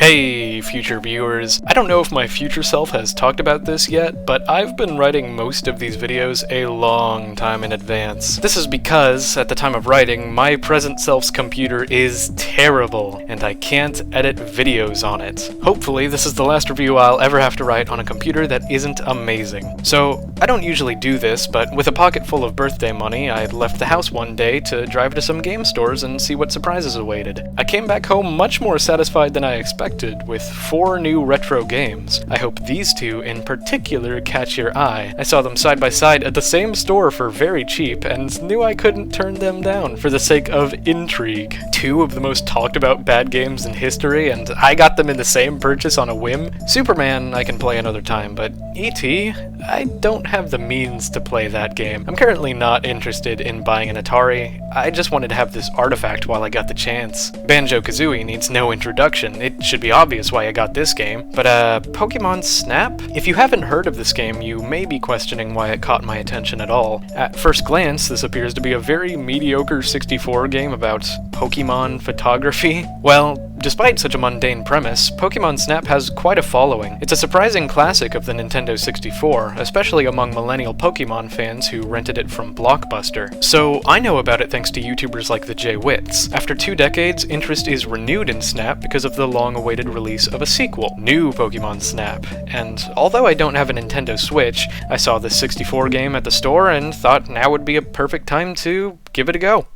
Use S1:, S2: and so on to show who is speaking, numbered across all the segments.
S1: Hey, future viewers. I don't know if my future self has talked about this yet, but I've been writing most of these videos a long time in advance. This is because, at the time of writing, my present self's computer is terrible, and I can't edit videos on it. Hopefully, this is the last review I'll ever have to write on a computer that isn't amazing. So, I don't usually do this, but with a pocket full of birthday money, I left the house one day to drive to some game stores and see what surprises awaited. I came back home much more satisfied than I expected, with 4 new retro games. I hope these two in particular catch your eye. I saw them side by side at the same store for very cheap, and knew I couldn't turn them down for the sake of intrigue. 2 of the most talked about bad games in history, and I got them in the same purchase on a whim. Superman I can play another time, but E.T., I don't have the means to play that game. I'm currently not interested in buying an Atari. I just wanted to have this artifact while I got the chance. Banjo-Kazooie needs no introduction. It should be obvious why I got this game. But Pokémon Snap? If you haven't heard of this game, you may be questioning why it caught my attention at all. At first glance, this appears to be a very mediocre 64 game about Pokémon photography. Well, despite such a mundane premise, Pokémon Snap has quite a following. It's a surprising classic of the Nintendo 64, especially among millennial Pokémon fans who rented it from Blockbuster. So I know about it thanks to YouTubers like the J-Wits. After 2 decades, interest is renewed in Snap because of the long-awaited release of a sequel, New Pokémon Snap. And although I don't have a Nintendo Switch, I saw this 64 game at the store and thought now would be a perfect time to give it a go.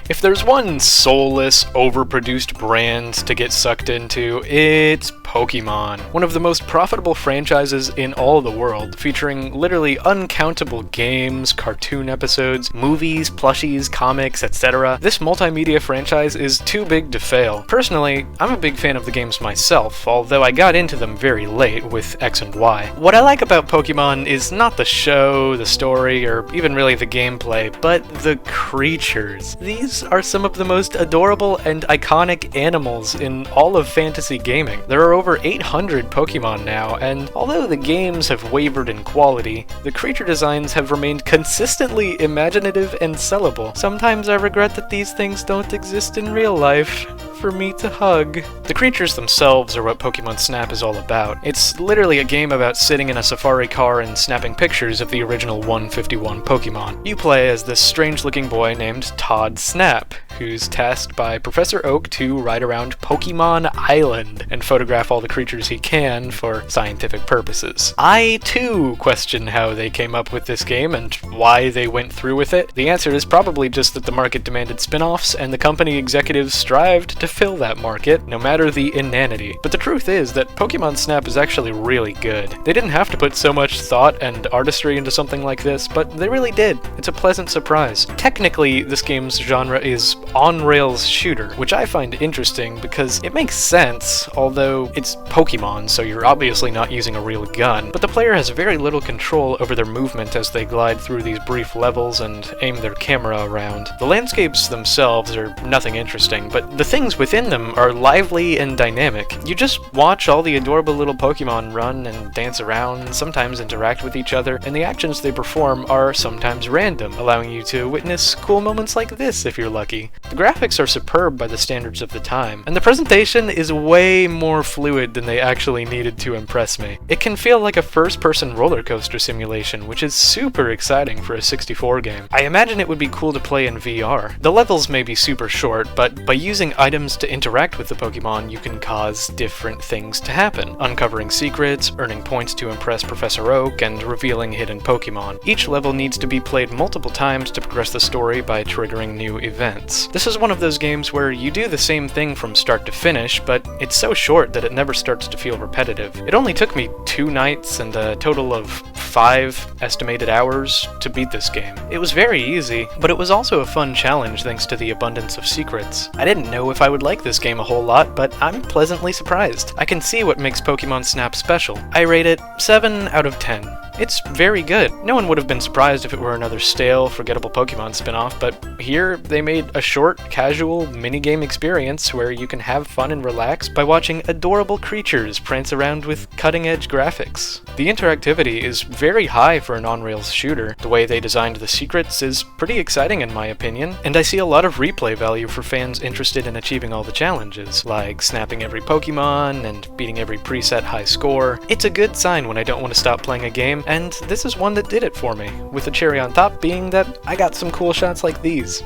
S1: If there's one soulless, overproduced brand to get sucked into, it's Pokémon. One of the most profitable franchises in all the world, featuring literally uncountable games, cartoon episodes, movies, plushies, comics, etc. This multimedia franchise is too big to fail. Personally, I'm a big fan of the games myself, although I got into them very late with X and Y. What I like about Pokémon is not the show, the story, or even really the gameplay, but the creatures. These are some of the most adorable and iconic animals in all of fantasy gaming. There are over 800 Pokémon now, and although the games have wavered in quality, the creature designs have remained consistently imaginative and sellable. Sometimes I regret that these things don't exist in real life for me to hug. The creatures themselves are what Pokémon Snap is all about. It's literally a game about sitting in a safari car and snapping pictures of the original 151 Pokémon. You play as this strange-looking boy named Todd Snap, who's tasked by Professor Oak to ride around Pokémon Island and photograph all the creatures he can for scientific purposes. I, too, question how they came up with this game and why they went through with it. The answer is probably just that the market demanded spin-offs, and the company executives strived to fill that market, no matter the inanity. But the truth is that Pokémon Snap is actually really good. They didn't have to put so much thought and artistry into something like this, but they really did. It's a pleasant surprise. Technically, this game's genre is on-rails shooter, which I find interesting because it makes sense, although it's Pokémon, so you're obviously not using a real gun, but the player has very little control over their movement as they glide through these brief levels and aim their camera around. The landscapes themselves are nothing interesting, but the things within them are lively and dynamic. You just watch all the adorable little Pokémon run and dance around, sometimes interact with each other, and the actions they perform are sometimes random, allowing you to witness cool moments like this if you're lucky. The graphics are superb by the standards of the time, and the presentation is way more fluid than they actually needed to impress me. It can feel like a first-person roller coaster simulation, which is super exciting for a 64 game. I imagine it would be cool to play in VR. The levels may be super short, but by using items to interact with the Pokémon, you can cause different things to happen, uncovering secrets, earning points to impress Professor Oak, and revealing hidden Pokémon. Each level needs to be played multiple times to progress the story by triggering new events. This is one of those games where you do the same thing from start to finish, but it's so short that it never starts to feel repetitive. It only took me 2 nights and a total of 5 estimated hours to beat this game. It was very easy, but it was also a fun challenge thanks to the abundance of secrets. I didn't know if I would like this game a whole lot, but I'm pleasantly surprised. I can see what makes Pokémon Snap special. I rate it 7 out of 10. It's very good. No one would have been surprised if it were another stale, forgettable Pokemon spin-off, but here they made a short, casual, minigame experience where you can have fun and relax by watching adorable creatures prance around with cutting-edge graphics. The interactivity is very high for an on-rails shooter. The way they designed the secrets is pretty exciting in my opinion, and I see a lot of replay value for fans interested in achieving all the challenges, like snapping every Pokemon and beating every preset high score. It's a good sign when I don't want to stop playing a game, and this is one that did it for me, with the cherry on top being that I got some cool shots like these.